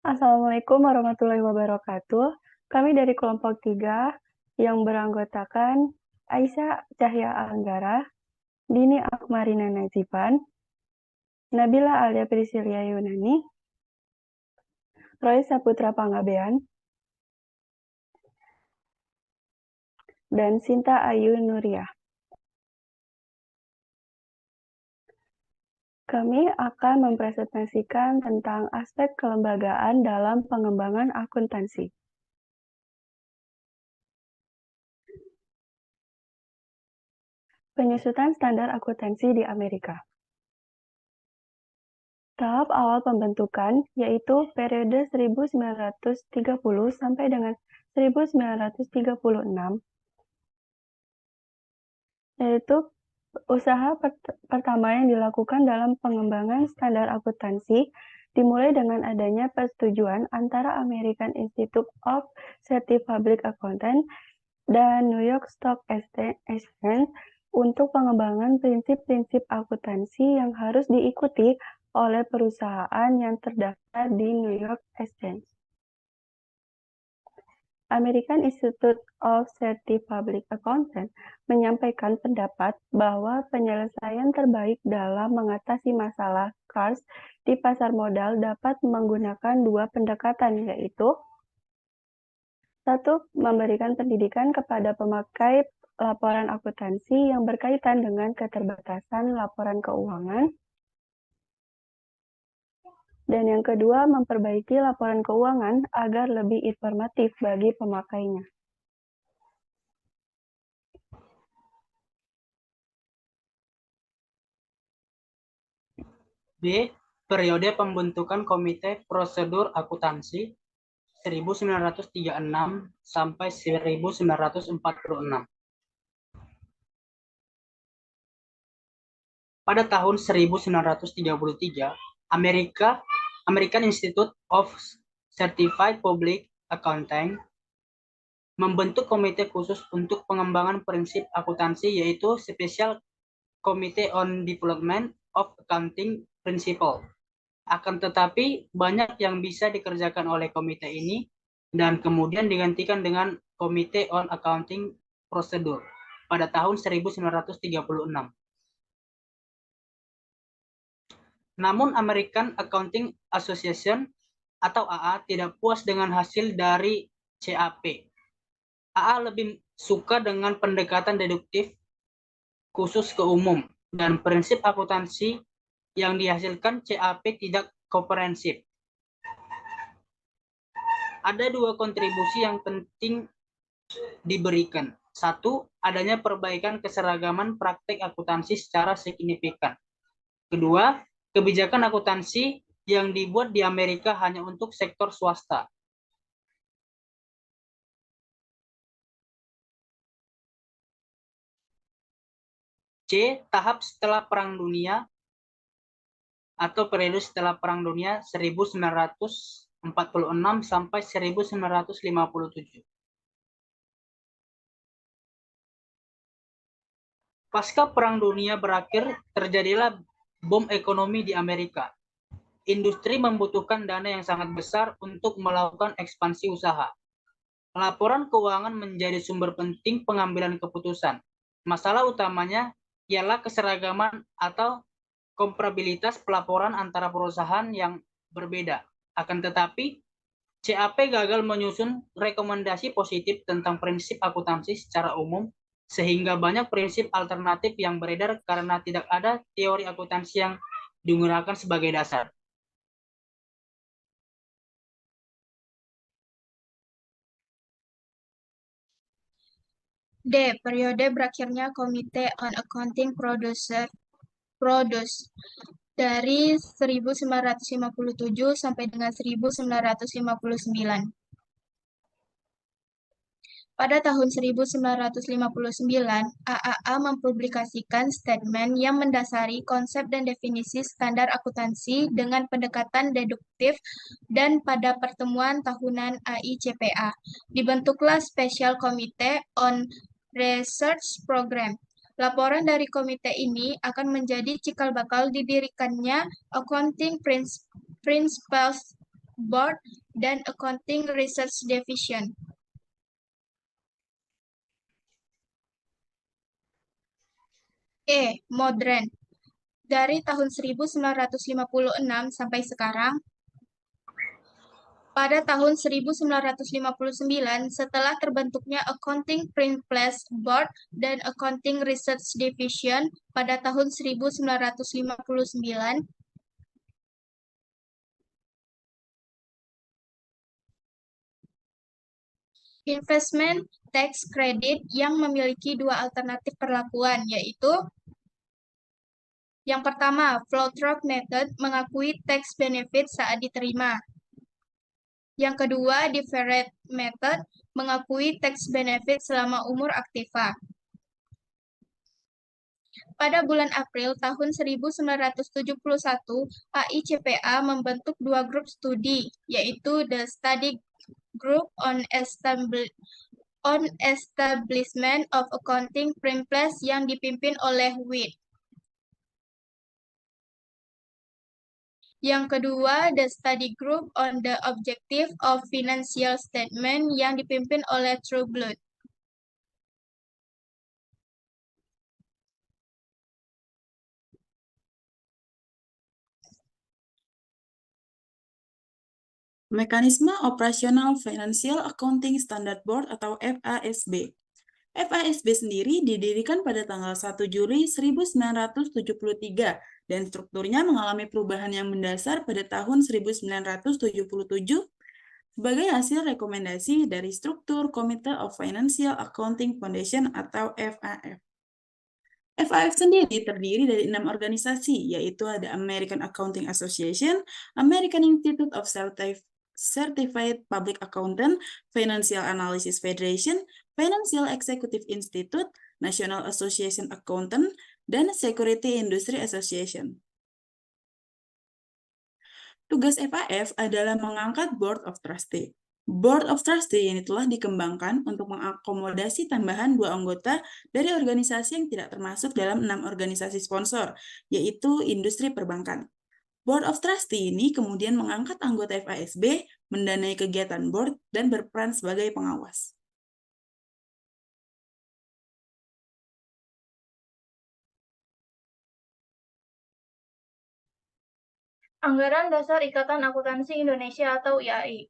Assalamualaikum warahmatullahi wabarakatuh. Kami dari kelompok 3 yang beranggotakan Aisyah Cahya Anggara, Dini Akmarina Naziban, Nabila Alia Priscilia Yunani, Roy Saputra Pangabean, dan Sinta Ayu Nuriyah. Kami akan mempresentasikan tentang aspek kelembagaan dalam pengembangan akuntansi. Penyusutan standar akuntansi di Amerika. Tahap awal pembentukan yaitu periode 1930 sampai dengan 1936, yaitu usaha pertama yang dilakukan dalam pengembangan standar akuntansi dimulai dengan adanya persetujuan antara American Institute of Certified Public Accountants dan New York Stock Exchange untuk pengembangan prinsip-prinsip akuntansi yang harus diikuti oleh perusahaan yang terdaftar di New York Exchange. American Institute of Certified Public Accountants menyampaikan pendapat bahwa penyelesaian terbaik dalam mengatasi masalah CARS di pasar modal dapat menggunakan dua pendekatan, yaitu satu, memberikan pendidikan kepada pemakai laporan akuntansi yang berkaitan dengan keterbatasan laporan keuangan. Dan yang kedua, memperbaiki laporan keuangan agar lebih informatif bagi pemakainya. B. Periode pembentukan Komite Prosedur Akuntansi 1936 sampai 1946. Pada tahun 1933, American Institute of Certified Public Accounting membentuk komite khusus untuk pengembangan prinsip akuntansi, yaitu Special Committee on Development of Accounting Principle. Akan tetapi, banyak yang bisa dikerjakan oleh komite ini dan kemudian digantikan dengan Committee on Accounting Procedure pada tahun 1936. Namun American Accounting Association atau AA tidak puas dengan hasil dari CAP. AA lebih suka dengan pendekatan deduktif khusus ke umum dan prinsip akuntansi yang dihasilkan CAP tidak komprehensif. Ada dua kontribusi yang penting diberikan. Satu, adanya perbaikan keseragaman praktik akuntansi secara signifikan. Kedua, kebijakan akuntansi yang dibuat di Amerika hanya untuk sektor swasta. C. Tahap setelah Perang Dunia atau periode setelah Perang Dunia 1946 sampai 1957. Pasca Perang Dunia berakhir, terjadilah bom ekonomi di Amerika. Industri membutuhkan dana yang sangat besar untuk melakukan ekspansi usaha. Laporan keuangan menjadi sumber penting pengambilan keputusan. Masalah utamanya ialah keseragaman atau komparabilitas pelaporan antara perusahaan yang berbeda. Akan tetapi, CAP gagal menyusun rekomendasi positif tentang prinsip akuntansi secara umum, sehingga banyak prinsip alternatif yang beredar karena tidak ada teori akuntansi yang digunakan sebagai dasar. D. Periode berakhirnya Komite on Accounting Procedure dari 1957 sampai dengan 1959. Pada tahun 1959, AAA mempublikasikan statement yang mendasari konsep dan definisi standar akuntansi dengan pendekatan deduktif, dan pada pertemuan tahunan AICPA, dibentuklah Special Committee on Research Program. Laporan dari komite ini akan menjadi cikal bakal didirikannya Accounting Principles Board dan Accounting Research Division. Modern. Dari tahun 1956 sampai sekarang, pada tahun 1959, setelah terbentuknya Accounting Princess Board dan Accounting Research Division pada tahun 1959, investment tax credit yang memiliki dua alternatif perlakuan, yaitu yang pertama, float-through method mengakui tax benefit saat diterima. Yang kedua, deferred method mengakui tax benefit selama umur aktiva. Pada bulan April tahun 1971, AICPA membentuk dua grup studi, yaitu The Study Group on Establishment of Accounting Principles yang dipimpin oleh Witt. Yang kedua, The Study Group on the Objective of Financial Statement yang dipimpin oleh Trueblood. Mekanisme Operasional Financial Accounting Standard Board atau FASB. FASB sendiri didirikan pada tanggal 1 Juli 1973 dan strukturnya mengalami perubahan yang mendasar pada tahun 1977 sebagai hasil rekomendasi dari struktur Committee of Financial Accounting Foundation atau FAF. FAF sendiri terdiri dari 6 organisasi, yaitu ada American Accounting Association, American Institute of Certified Public Accountant, Financial Analysis Federation, Financial Executive Institute, National Association Accountant, dan Security Industry Association. Tugas FAF adalah mengangkat Board of Trustee. Board of Trustee ini telah dikembangkan untuk mengakomodasi tambahan 2 anggota dari organisasi yang tidak termasuk dalam 6 organisasi sponsor, yaitu industri perbankan. Board of Trustee ini kemudian mengangkat anggota FASB, mendanai kegiatan board, dan berperan sebagai pengawas. Anggaran Dasar Ikatan Akuntansi Indonesia atau IAI.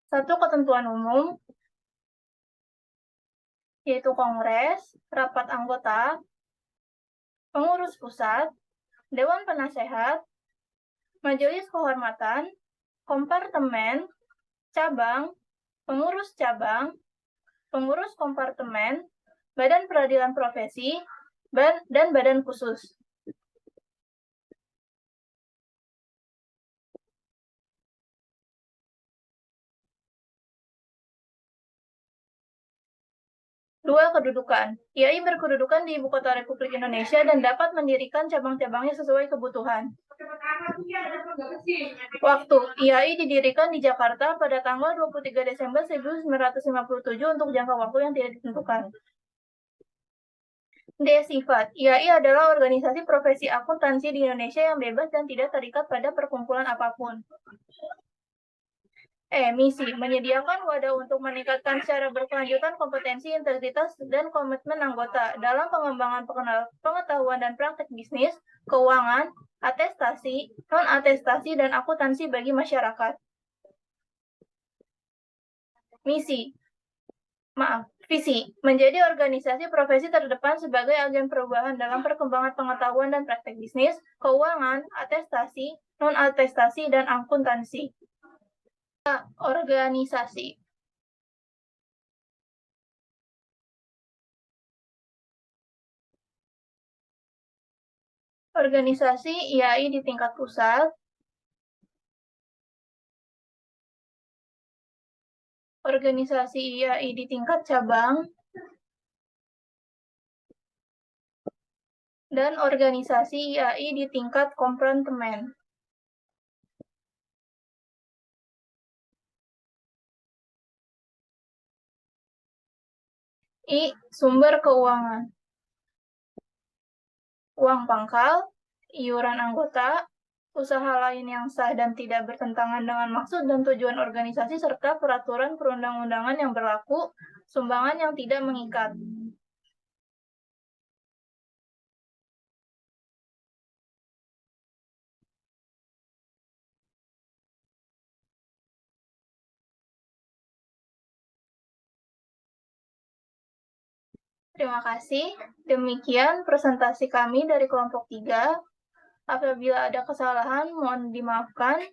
1. Ketentuan umum, yaitu Kongres, rapat anggota, pengurus pusat, Dewan Penasehat, Majelis Kehormatan, kompartemen, cabang, pengurus kompartemen, badan peradilan profesi, dan badan khusus. Dua, kedudukan. IAI berkedudukan di Ibu Kota Republik Indonesia dan dapat mendirikan cabang-cabangnya sesuai kebutuhan. Waktu. IAI didirikan di Jakarta pada tanggal 23 Desember 1957 untuk jangka waktu yang tidak ditentukan. D. Sifat. IAI adalah organisasi profesi akuntansi di Indonesia yang bebas dan tidak terikat pada perkumpulan apapun. Misi, menyediakan wadah untuk meningkatkan secara berkelanjutan kompetensi, integritas, dan komitmen anggota dalam pengembangan pengetahuan dan praktek bisnis, keuangan, atestasi, non-atestasi, dan akuntansi bagi masyarakat. Visi, menjadi organisasi profesi terdepan sebagai agen perubahan dalam perkembangan pengetahuan dan praktek bisnis, keuangan, atestasi, non-atestasi, dan akuntansi. Organisasi. Organisasi IAI di tingkat pusat, organisasi IAI di tingkat cabang, dan organisasi IAI di tingkat kompartemen. Sumber keuangan. Uang pangkal, iuran anggota, usaha lain yang sah dan tidak bertentangan dengan maksud dan tujuan organisasi serta peraturan perundang-undangan yang berlaku, sumbangan yang tidak mengikat. Terima kasih. Demikian presentasi kami dari kelompok 3. Apabila ada kesalahan, mohon dimaafkan.